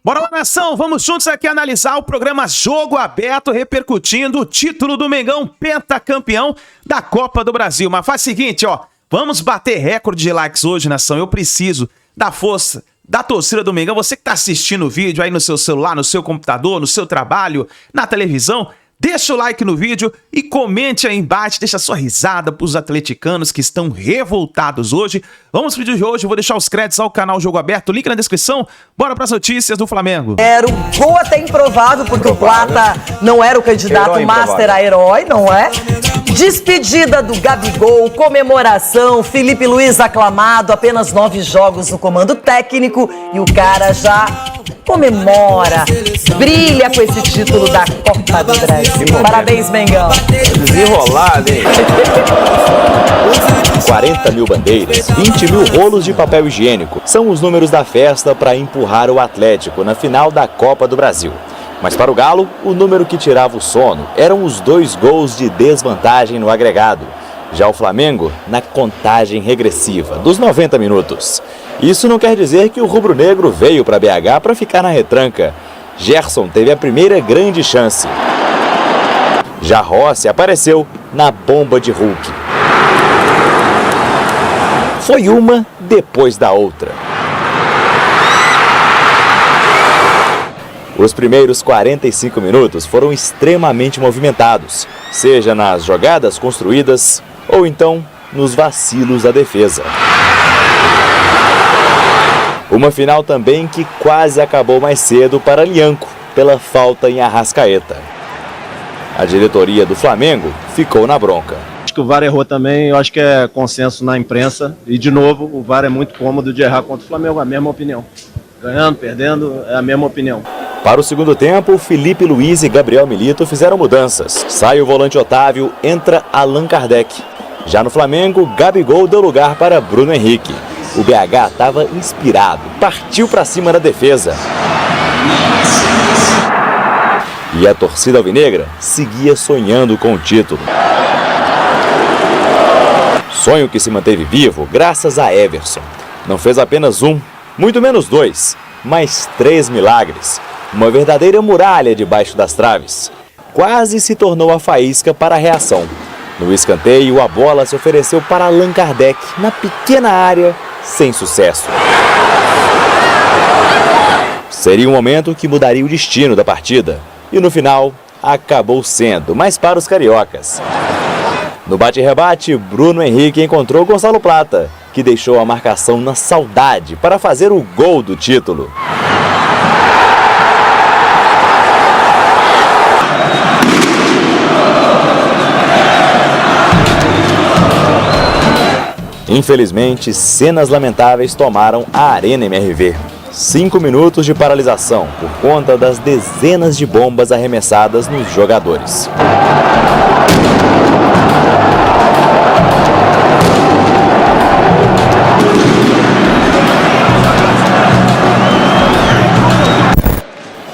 Bora lá, nação, vamos juntos aqui analisar o programa Jogo Aberto, repercutindo o título do Mengão pentacampeão da Copa do Brasil. Mas faz o seguinte, ó, vamos bater recorde de likes hoje, nação. Eu preciso da força da torcida do Mengão. Você que tá assistindo o vídeo aí no seu celular, no seu computador, no seu trabalho, na televisão, deixa o like no vídeo e comente aí embaixo, deixa sua risada pros atleticanos que estão revoltados hoje. Vamos pro vídeo de hoje, eu vou deixar os créditos ao canal Jogo Aberto, link na descrição. Bora pras notícias do Flamengo. Era um gol até improvável, porque o Plata não era o candidato master a herói, não é? Despedida do Gabigol, comemoração, Felipe Luiz aclamado, apenas 9 jogos no comando técnico e o cara já comemora, brilha com esse título da Copa do Brasil. Parabéns, Mengão. Desenrolado, hein? 40 mil bandeiras, 20 mil rolos de papel higiênico. São os números da festa para empurrar o Atlético na final da Copa do Brasil. Mas para o Galo, o número que tirava o sono eram os 2 gols de desvantagem no agregado. Já o Flamengo, na contagem regressiva dos 90 minutos. Isso não quer dizer que o rubro-negro veio para BH para ficar na retranca. Gerson teve a primeira grande chance. Já Rossi apareceu na bomba de Hulk. Foi uma depois da outra. Os primeiros 45 minutos foram extremamente movimentados, seja nas jogadas construídas ou então nos vacilos da defesa. Uma final também que quase acabou mais cedo para Lianco, pela falta em Arrascaeta. A diretoria do Flamengo ficou na bronca. Acho que o VAR errou também, eu acho que é consenso na imprensa. E, de novo, o VAR é muito cômodo de errar contra o Flamengo, a mesma opinião. Ganhando, perdendo, é a mesma opinião. Para o segundo tempo, Felipe Luiz e Gabriel Milito fizeram mudanças. Sai o volante Otávio, entra Allan Kardec. Já no Flamengo, Gabigol deu lugar para Bruno Henrique. O BH estava inspirado, partiu para cima da defesa. E a torcida alvinegra seguia sonhando com o título. Sonho que se manteve vivo graças a Everson. Não fez apenas um, muito menos 2, mas 3 milagres. Uma verdadeira muralha debaixo das traves. Quase se tornou a faísca para a reação. No escanteio, a bola se ofereceu para Allan Kardec, na pequena área, sem sucesso. Seria um momento que mudaria o destino da partida. E no final, acabou sendo, mas para os cariocas. No bate-rebate, Bruno Henrique encontrou Gonçalo Plata, que deixou a marcação na saudade para fazer o gol do título. Infelizmente, cenas lamentáveis tomaram a Arena MRV. 5 minutos de paralisação por conta das dezenas de bombas arremessadas nos jogadores.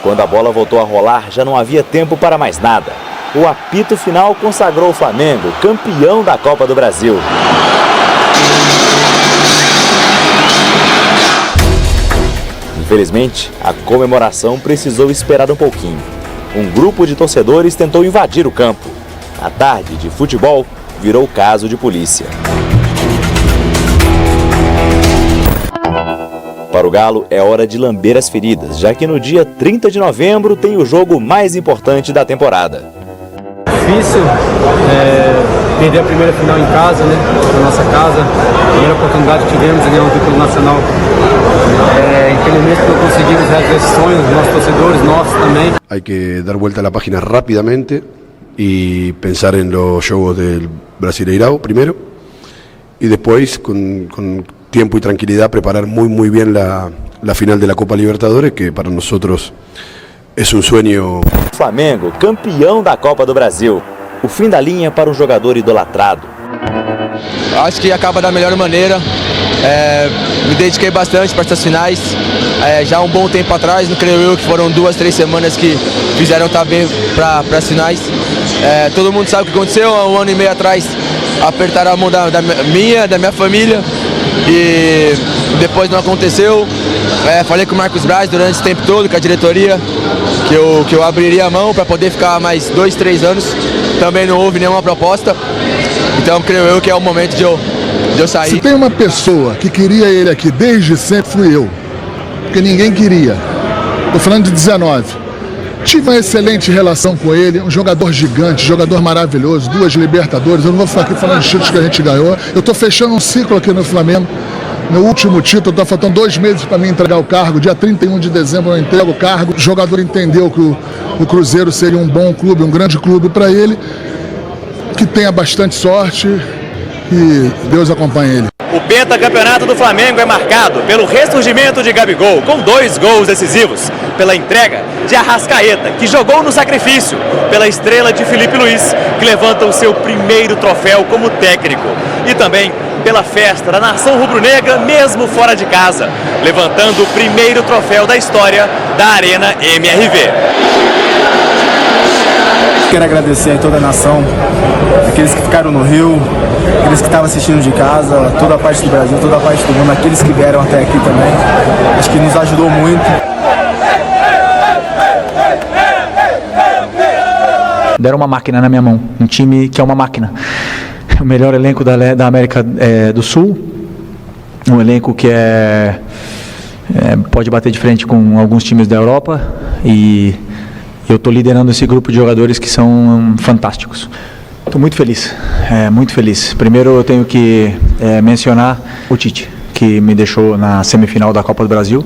Quando a bola voltou a rolar, já não havia tempo para mais nada. O apito final consagrou o Flamengo campeão da Copa do Brasil. Infelizmente, a comemoração precisou esperar um pouquinho. Um grupo de torcedores tentou invadir o campo. A tarde de futebol virou caso de polícia. Para o Galo, é hora de lamber as feridas, já que no dia 30 de novembro tem o jogo mais importante da temporada. Difícil perder a primeira final em casa, né? Na nossa casa. Primeira oportunidade que tivemos de ganhar um título nacional. Infelizmente não conseguimos realizar esse sonho, os nossos torcedores, nossos também. Hay que dar vuelta a la página rápidamente y pensar en los juegos del Brasileirao primero y después con tiempo y tranquilidad preparar muy bien la final de la Copa Libertadores, que para nosotros es un sueño. Flamengo, campeão da Copa do Brasil. O fim da linha para um jogador idolatrado. Acho que acaba da melhor maneira. Me dediquei bastante para essas finais. Já há um bom tempo atrás, não creio eu que foram 2, 3 semanas que fizeram estar bem para as finais. Todo mundo sabe o que aconteceu há 1 ano e meio atrás. Apertaram a mão da minha família e depois não aconteceu. Falei com o Marcos Braz durante esse tempo todo, com a diretoria, que eu abriria a mão para poder ficar mais 2, 3 anos. Também não houve nenhuma proposta, então creio eu que é o momento de eu sair. Se tem uma pessoa que queria ele aqui desde sempre, fui eu, porque ninguém queria. Estou falando de 19. Tive uma excelente relação com ele, um jogador gigante, jogador maravilhoso, 2 Libertadores. Eu não vou ficar aqui falando de títulos que a gente ganhou. Eu estou fechando um ciclo aqui no Flamengo. Meu último título, está faltando 2 meses para mim entregar o cargo. Dia 31 de dezembro eu entrego o cargo. O jogador entendeu que o Cruzeiro seria um bom clube, um grande clube para ele. Que tenha bastante sorte e Deus acompanhe ele. O pentacampeonato do Flamengo é marcado pelo ressurgimento de Gabigol, com 2 gols decisivos, pela entrega de Arrascaeta, que jogou no sacrifício, pela estrela de Filipe Luiz, que levanta o seu primeiro troféu como técnico, e também pela festa da nação rubro-negra, mesmo fora de casa, levantando o primeiro troféu da história da Arena MRV. Quero agradecer a toda a nação, aqueles que ficaram no Rio, aqueles que estavam assistindo de casa, toda a parte do Brasil, toda a parte do mundo, aqueles que vieram até aqui também. Acho que nos ajudou muito. Deram uma máquina na minha mão, um time que é uma máquina. O melhor elenco da América do Sul, um elenco que pode bater de frente com alguns times da Europa e eu estou liderando esse grupo de jogadores que são fantásticos. Estou muito feliz, muito feliz. Primeiro eu tenho que mencionar o Tite, que me deixou na semifinal da Copa do Brasil.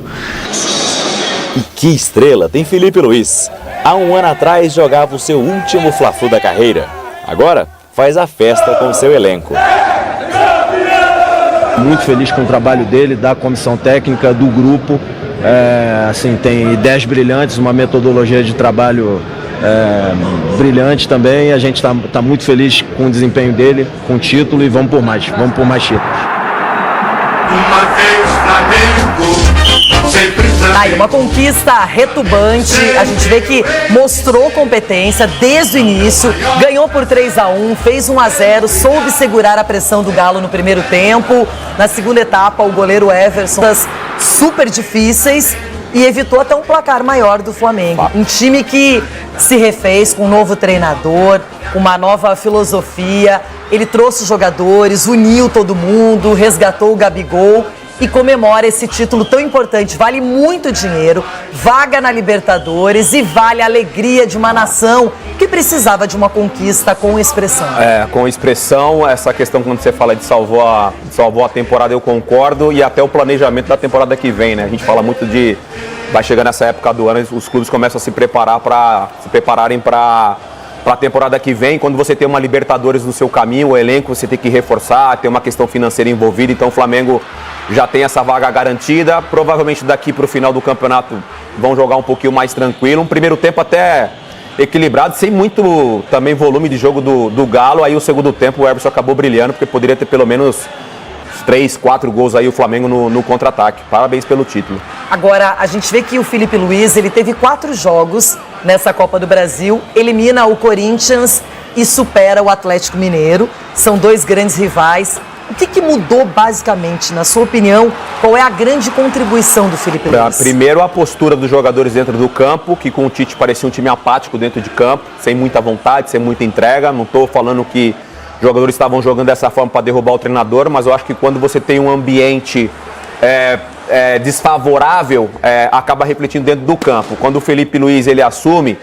E que estrela tem Filipe Luiz. Há um ano atrás jogava o seu último Fla-Flu da carreira. Agora faz a festa com o seu elenco. Muito feliz com o trabalho dele, da comissão técnica, do grupo. Tem ideias brilhantes, uma metodologia de trabalho brilhante também. A gente está muito feliz com o desempenho dele, com o título e vamos por mais títulos. Aí, uma conquista retumbante, a gente vê que mostrou competência desde o início, ganhou por 3-1, fez 1-0, soube segurar a pressão do Galo no primeiro tempo. Na segunda etapa, o goleiro Everson, super difíceis, e evitou até um placar maior do Flamengo. Um time que se refez com um novo treinador, uma nova filosofia. Ele trouxe os jogadores, uniu todo mundo, resgatou o Gabigol e comemora esse título tão importante. Vale muito dinheiro, vaga na Libertadores e vale a alegria de uma nação que precisava de uma conquista com expressão. Com expressão, essa questão quando você fala de salvou a temporada, eu concordo, e até o planejamento da temporada que vem, né? A gente fala muito de, vai chegando nessa época do ano, os clubes começam a se prepararem para a temporada que vem. Quando você tem uma Libertadores no seu caminho, o elenco você tem que reforçar, tem uma questão financeira envolvida, então o Flamengo já tem essa vaga garantida. Provavelmente daqui para o final do campeonato vão jogar um pouquinho mais tranquilo, um primeiro tempo até equilibrado, sem muito também volume de jogo do Galo. Aí o segundo tempo o Everson acabou brilhando, porque poderia ter pelo menos 3, 4 gols aí o Flamengo no contra-ataque. Parabéns pelo título. Agora, a gente vê que o Filipe Luiz, ele teve 4 jogos nessa Copa do Brasil, elimina o Corinthians e supera o Atlético Mineiro. São 2 grandes rivais. O que mudou basicamente, na sua opinião? Qual é a grande contribuição do Filipe Luiz? Primeiro, a postura dos jogadores dentro do campo, que com o Tite parecia um time apático dentro de campo, sem muita vontade, sem muita entrega. Não estou falando que os jogadores estavam jogando dessa forma para derrubar o treinador, mas eu acho que quando você tem um ambiente desfavorável, acaba refletindo dentro do campo. Quando o Filipe Luiz ele assume,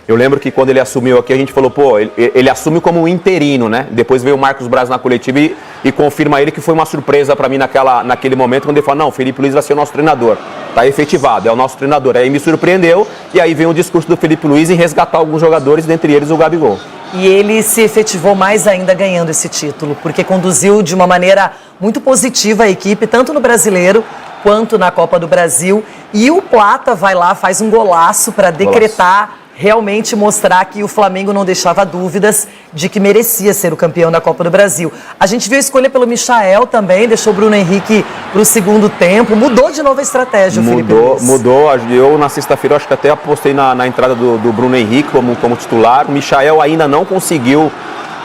eu lembro que quando ele assumiu aqui, a gente falou, ele assume como um interino, né? Depois veio o Marcos Braz na coletiva e confirma ele que foi uma surpresa para mim naquele momento, quando ele falou, não, o Filipe Luiz vai ser o nosso treinador. Tá efetivado, é o nosso treinador. Aí me surpreendeu, e aí vem o discurso do Filipe Luiz em resgatar alguns jogadores, dentre eles o Gabigol. E ele se efetivou mais ainda ganhando esse título, porque conduziu de uma maneira muito positiva a equipe, tanto no Brasileiro quanto na Copa do Brasil. E o Plata vai lá, faz um golaço para decretar, realmente mostrar que o Flamengo não deixava dúvidas de que merecia ser o campeão da Copa do Brasil. A gente viu a escolha pelo Michael também, deixou o Bruno Henrique para o segundo tempo, mudou de novo a estratégia, o Filipe Luiz. Mudou. Eu na sexta-feira acho que até apostei na entrada do Bruno Henrique como titular. O Michael ainda não conseguiu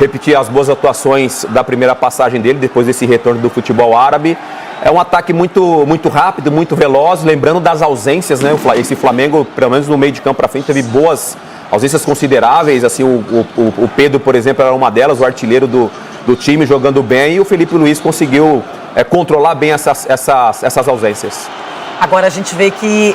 repetir as boas atuações da primeira passagem dele, depois desse retorno do futebol árabe. É um ataque muito rápido, muito veloz, lembrando das ausências, né? Esse Flamengo, pelo menos no meio de campo para frente, teve boas ausências consideráveis. Assim, o Pedro, por exemplo, era uma delas, o artilheiro do time, jogando bem, e o Felipe Luiz conseguiu controlar bem essas ausências. Agora a gente vê que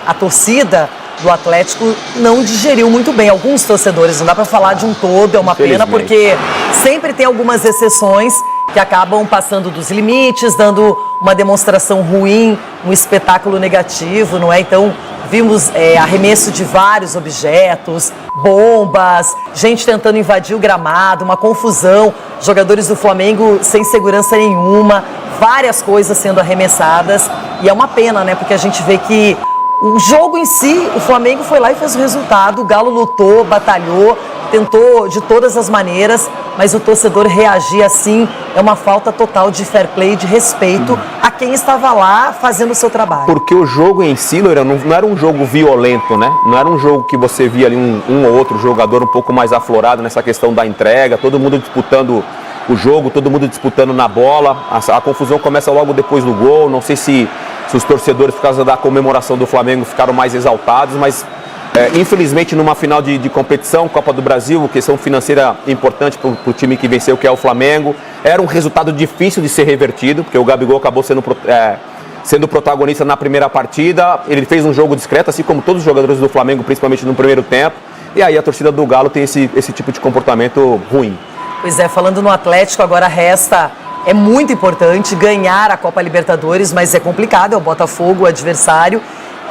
a torcida do Atlético não digeriu muito bem. Alguns torcedores, não dá para falar de um todo, é uma pena, porque sempre tem algumas exceções que acabam passando dos limites, dando uma demonstração ruim, um espetáculo negativo, não é? Então, vimos arremesso de vários objetos, bombas, gente tentando invadir o gramado, uma confusão, jogadores do Flamengo sem segurança nenhuma, várias coisas sendo arremessadas, e é uma pena, né? Porque a gente vê que o jogo em si, o Flamengo foi lá e fez o resultado, o Galo lutou, batalhou, tentou de todas as maneiras, mas o torcedor reagir assim é uma falta total de fair play, de respeito a quem estava lá fazendo o seu trabalho. Porque o jogo em si, Loira, não era um jogo violento, né? Não era um jogo que você via ali um ou outro jogador um pouco mais aflorado nessa questão da entrega, todo mundo disputando o jogo, todo mundo disputando na bola. A confusão começa logo depois do gol. Não sei se os torcedores, por causa da comemoração do Flamengo, ficaram mais exaltados, mas infelizmente numa final de competição, Copa do Brasil, questão financeira importante para o time que venceu, que é o Flamengo, era um resultado difícil de ser revertido, porque o Gabigol acabou sendo protagonista na primeira partida. Ele fez um jogo discreto, assim como todos os jogadores do Flamengo, principalmente no primeiro tempo, e aí a torcida do Galo tem esse tipo de comportamento ruim. Pois é, falando no Atlético, agora resta, é muito importante ganhar a Copa Libertadores, mas é complicado, é o Botafogo, o adversário,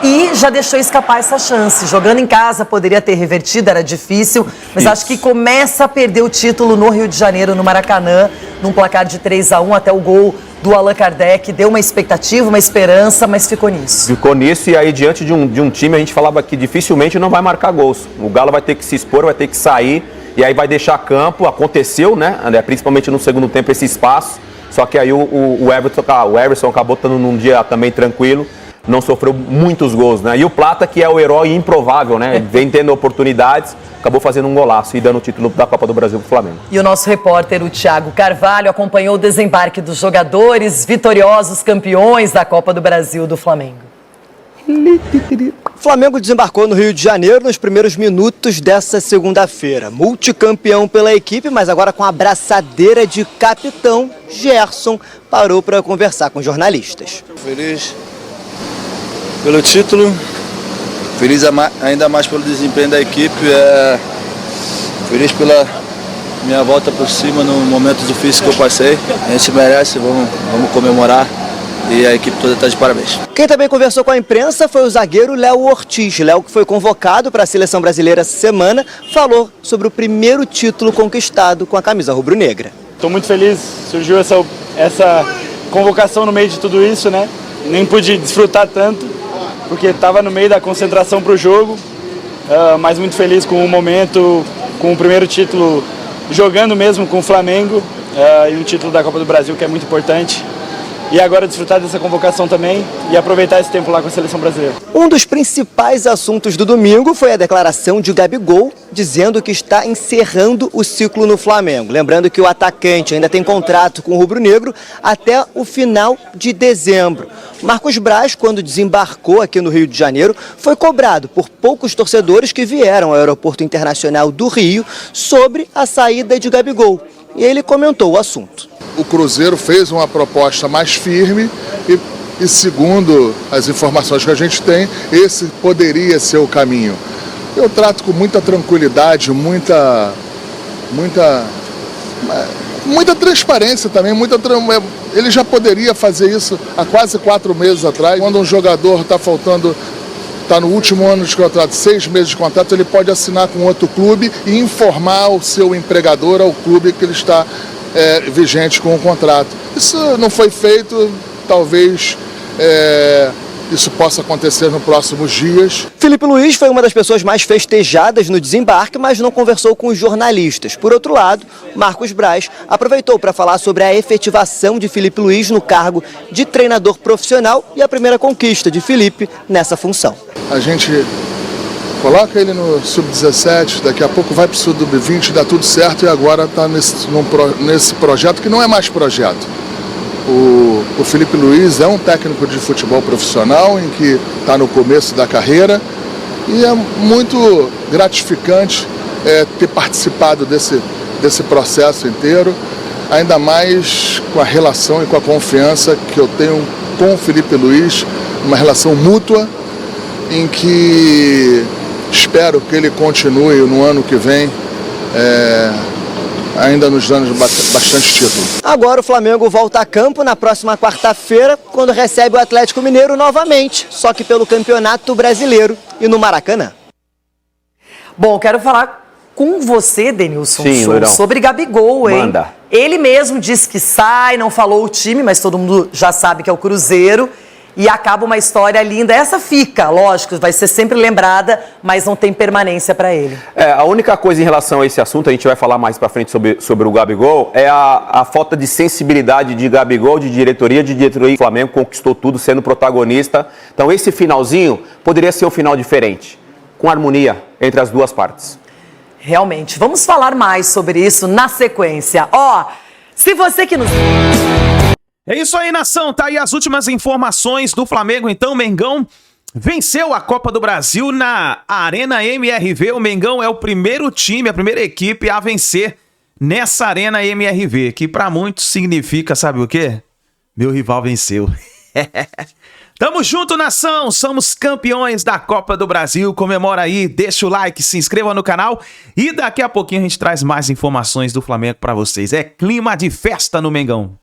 e já deixou escapar essa chance. Jogando em casa, poderia ter revertido, era difícil, mas acho que começa a perder o título no Rio de Janeiro, no Maracanã, num placar de 3-1, até o gol do Allan Kardec, deu uma expectativa, uma esperança, mas ficou nisso. Ficou nisso, e aí diante de um time, a gente falava que dificilmente não vai marcar gols. O Galo vai ter que se expor, vai ter que sair, e aí vai deixar campo. Aconteceu, né? Principalmente no segundo tempo, esse espaço. Só que aí o Everson acabou estando num dia também tranquilo, não sofreu muitos gols, né? E o Plata, que é o herói improvável, né? Vem tendo oportunidades, acabou fazendo um golaço e dando o título da Copa do Brasil pro Flamengo. E o nosso repórter, o Thiago Carvalho, acompanhou o desembarque dos jogadores vitoriosos campeões da Copa do Brasil do Flamengo. O Flamengo desembarcou no Rio de Janeiro nos primeiros minutos dessa segunda-feira. Multicampeão pela equipe, mas agora com a abraçadeira de capitão, Gerson parou para conversar com jornalistas. Feliz pelo título, feliz ainda mais pelo desempenho da equipe, feliz pela minha volta por cima no momento difícil que eu passei. A gente merece, vamos comemorar. E a equipe toda está de parabéns. Quem também conversou com a imprensa foi o zagueiro Léo Ortiz. Léo, que foi convocado para a seleção brasileira essa semana, falou sobre o primeiro título conquistado com a camisa rubro-negra. Estou muito feliz, surgiu essa convocação no meio de tudo isso, né? Nem pude desfrutar tanto, porque estava no meio da concentração para o jogo, mas muito feliz com o momento, com o primeiro título, jogando mesmo com o Flamengo, e um título da Copa do Brasil, que é muito importante. E agora desfrutar dessa convocação também e aproveitar esse tempo lá com a seleção brasileira. Um dos principais assuntos do domingo foi a declaração de Gabigol, dizendo que está encerrando o ciclo no Flamengo. Lembrando que o atacante ainda tem contrato com o rubro-negro até o final de dezembro. Marcos Braz, quando desembarcou aqui no Rio de Janeiro, foi cobrado por poucos torcedores que vieram ao Aeroporto Internacional do Rio sobre a saída de Gabigol. E ele comentou o assunto. O Cruzeiro fez uma proposta mais firme e segundo as informações que a gente tem, esse poderia ser o caminho. Eu trato com muita tranquilidade, muita transparência também. Ele já poderia fazer isso há quase 4 meses atrás. Quando um jogador está no último ano de contrato, 6 meses de contrato, ele pode assinar com outro clube e informar o seu empregador, ao clube que ele está vigente com o contrato. Isso não foi feito, talvez isso possa acontecer nos próximos dias. Felipe Luiz foi uma das pessoas mais festejadas no desembarque, mas não conversou com os jornalistas. Por outro lado, Marcos Braz aproveitou para falar sobre a efetivação de Felipe Luiz no cargo de treinador profissional e a primeira conquista de Felipe nessa função. A gente coloca ele no Sub-17, daqui a pouco vai para o Sub-20, dá tudo certo e agora está nesse projeto que não é mais projeto. O O Felipe Luiz é um técnico de futebol profissional em que está no começo da carreira e é muito gratificante ter participado desse processo inteiro, ainda mais com a relação e com a confiança que eu tenho com o Felipe Luiz, uma relação mútua em que espero que ele continue no ano que vem, ainda nos dando bastante título. Agora o Flamengo volta a campo na próxima quarta-feira, quando recebe o Atlético Mineiro novamente, só que pelo Campeonato Brasileiro e no Maracanã. Bom, quero falar com você, Denilson, Sim, sobre Gabigol, hein? Manda. Ele mesmo disse que sai, não falou o time, mas todo mundo já sabe que é o Cruzeiro. E acaba uma história linda. Essa fica, lógico, vai ser sempre lembrada, mas não tem permanência para ele. A única coisa em relação a esse assunto, a gente vai falar mais pra frente sobre o Gabigol, é a falta de sensibilidade de Gabigol, de diretoria do Flamengo, conquistou tudo sendo protagonista. Então esse finalzinho poderia ser um final diferente, com harmonia entre as duas partes. Realmente. Vamos falar mais sobre isso na sequência. Se você que nos... É isso aí, nação. Tá aí as últimas informações do Flamengo. Então, o Mengão venceu a Copa do Brasil na Arena MRV. O Mengão é o primeiro time, a primeira equipe a vencer nessa Arena MRV, que pra muitos significa, sabe o quê? Meu rival venceu. Tamo junto, nação. Somos campeões da Copa do Brasil. Comemora aí, deixa o like, se inscreva no canal e daqui a pouquinho a gente traz mais informações do Flamengo pra vocês. É clima de festa no Mengão.